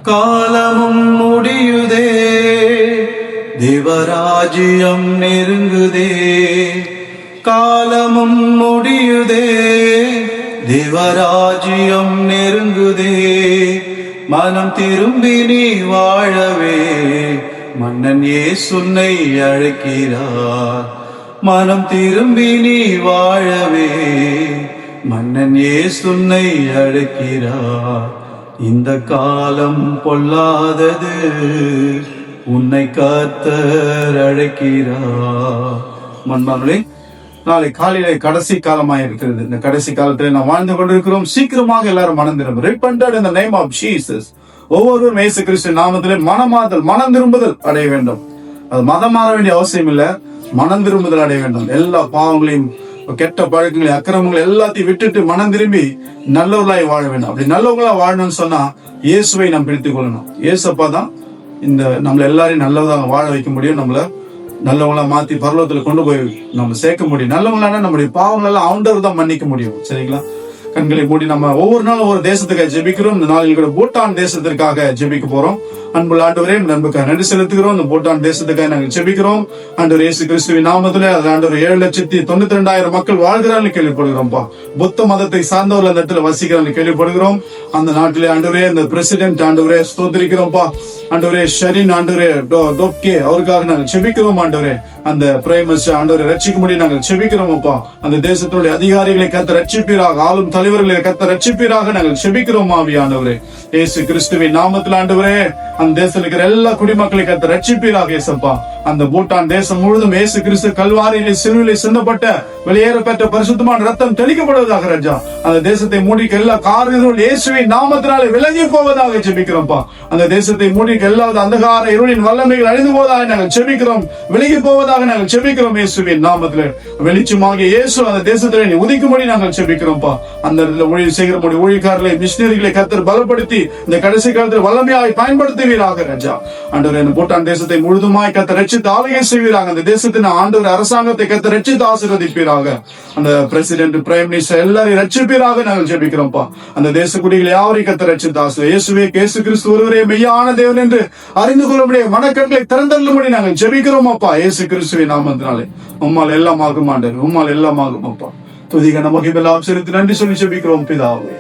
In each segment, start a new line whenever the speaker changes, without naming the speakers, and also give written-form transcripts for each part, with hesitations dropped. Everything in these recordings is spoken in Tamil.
காலமும் முடியுதே, தேவராஜ்யம் நெருங்குதே. காலமும் முடியுதே, தேவராஜ்யம் நெருங்குதே. மனம் திரும்பி நீ வாழவே மன்னன் இயேசுவை அழைக்கிறார். மனம் திரும்பி நீ வாழவே மன்னன் இயேசுவை அழைக்கிறார். இந்த காலம் பொல்லாதது, உன்னை கர்த்தர் அழைக்கிறார். மன்பார்களே, நாளை காலையிலே கடைசி காலமாக இருக்கிறது. இந்த கடைசி காலத்தில் நாம் வாழ்ந்து கொண்டிருக்கிறோம். சீக்கிரமாக எல்லாரும் மனம் திரும்ப. Repented in the name of Jesus. ஒவ்வொருவரும் இயேசு கிறிஸ்து நாமத்திலே மனமாதல், மனம் திரும்புதல் அடைய வேண்டும். அது மதம் மாற வேண்டிய அவசியம் இல்லை, மனம் திரும்புதல் அடைய வேண்டும். எல்லா பாவங்களையும், கெட்ட பழக்கங்களையும், அக்கிரமங்களை எல்லாத்தையும் விட்டுட்டு மனம் திரும்பி நல்லவர்களாய் வாழ வேண்டும். அப்படி நல்லவர்களா வாழணும்னு சொன்னா இயேசுவை நாம் பிடித்துக் கொள்ளணும். இயேசப்பா தான் இந்த நம்மள எல்லாரையும் நல்லதாக வாழ வைக்க முடியும். நம்மள நல்லவங்களா மாத்தி பரலோகத்துல கொண்டு போய் நம்ம சேர்க்க முடியும். நல்லவங்களான நம்முடைய பாவங்கள் எல்லாம் ஆண்டவர் தான் மன்னிக்க முடியும். சரிங்களா? கண்களை மூடி நம்ம ஒவ்வொரு நாளும் ஒவ்வொரு தேசத்துக்காக ஜெபிக்கிறோம். இந்த நாளில் கூட பூட்டான் தேசத்திற்காக ஜெபிக்க போறோம். அன்புள்ள ஆண்டவரே, நண்புக்காக நன்றி செலுத்துகிறோம். இந்த பூட்டான் தேசத்துக்காக நாங்கள் ஜெபிக்கிறோம். ஆண்டவர் இயேசு கிறிஸ்துவின் நாமத்திலே ஆண்டவர் 7,92,000 மக்கள் வாழ்கிறார்கள் கேள்விப்படுகிறோம்ப்பா. புத்த மதத்தை சார்ந்தவர்கள் அந்த இடத்துல வசிக்கிறார்கள் கேள்விப்படுகிறோம். அந்த நாட்டிலே ஆண்டவரே, அந்த பிரசிடென்ட் ஆண்டவரே ஸ்தோத்திரிக்கிறோம்ப்பா. ஆண்டவரே ஷரின் ஆண்டவரே டோப்கே அவருக்காக நாங்கள் செபிக்கிறோம். ஆண்டவரே அந்த பிரைம் மினிஸ்டர் ஆண்டவரை ரட்சிக்க முடியும் நாங்கள் செபிக்கிறோம். அப்பா அந்த தேசத்தினுடைய அதிகாரிகளை கத்த ரட்சிப்பீராக, ஆளும் தலைவர்களை கத்த ரட்சிப்பீராக நாங்கள் செபிக்கிறோம். ஆவியானவரே இயேசு கிறிஸ்துவின் நாமத்தில் ஆண்டவரே அந்த தேசத்தில் இருக்கிற எல்லா குடிமக்களை கத்த ரட்சிப்பீராக. இயேசப்பா அந்த பூட்டான் தேசம் முழுதும் இயேசு கிறிஸ்து கல்வாரியிலே சிலுவிலே சிந்தப்பட்ட வெளியேற பெற்ற பரிசுத்தமான ரத்தம் தெளிக்கப்படுவதாக. ராஜா அந்த தேசத்தை மூடிக்க எல்லா காரியங்களும் இயேசுவின் நாமத்தினாலே விலகி போவதாக ஜெபிக்கிறோம்ப்பா. அந்த தேசத்தை மூடிக்க எல்லா அந்தகார இருளின் வல்லமைகள் அழிந்து போவதாக நாங்கள் செபிக்கிறோம். விலகி போவதாக நாங்கள் செபிக்கிறோம். இயேசுவின் நாமத்திலே வெளிச்சமாக இயேசு அந்த தேசத்திலே உதிக்கும்படி நாங்கள் செபிக்கிறோம்ப்பா. அந்த இடத்துல ஊழியர் செய்கிற ஊழியக்காரர்களை, மிஷினரிகளை கர்த்தர் பலப்படுத்தி இந்த கடைசி காலத்தில் வல்லமையாய் பயன்படுத்துவீராக. ராஜா ஆண்டவர் இந்த பூட்டான் தேசத்தை முழுதுமாய் கர்த்தர் ரட்சித்து ஆளுகை செய்வீராக. அந்த தேசத்தின் ஆண்டவர் அரசாங்கத்தை கர்த்தர் ரட்சித்து ஆசீர்வதிப்பீராக. அந்த பிரசிடென்ட், பிரைம் மினிஸ்டர் எல்லாரையும் ரட்சிப்பீராக நாங்கள் ஜெபிக்கிறோம்ப்பா. அந்த தேச குடிகள் யாவரையும் கர்த்தர் ரட்சித்து ஆசீர்வதி. இயேசுவே இயேசு கிறிஸ்து ஒருவரே மெய்யான தேவன் என்று அறிந்து கொள்ளும்படி மனக்கண்களை திறந்தள்ளும்படி நாங்கள் ஜெபிக்கிறோம். அப்பா இயேசு கிறிஸ்துவின் நாமத்தினாலே உம்மால் எல்லாம் ஆகும் ஆண்டவர், உம்மால் எல்லாம் ஆகும். அப்பா துதிக நமக்கு எல்லாம் செலுத்தி நன்றி சொல்லி ஜெபிக்கிறோம் பிதாவே.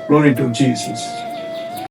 Glory to Jesus.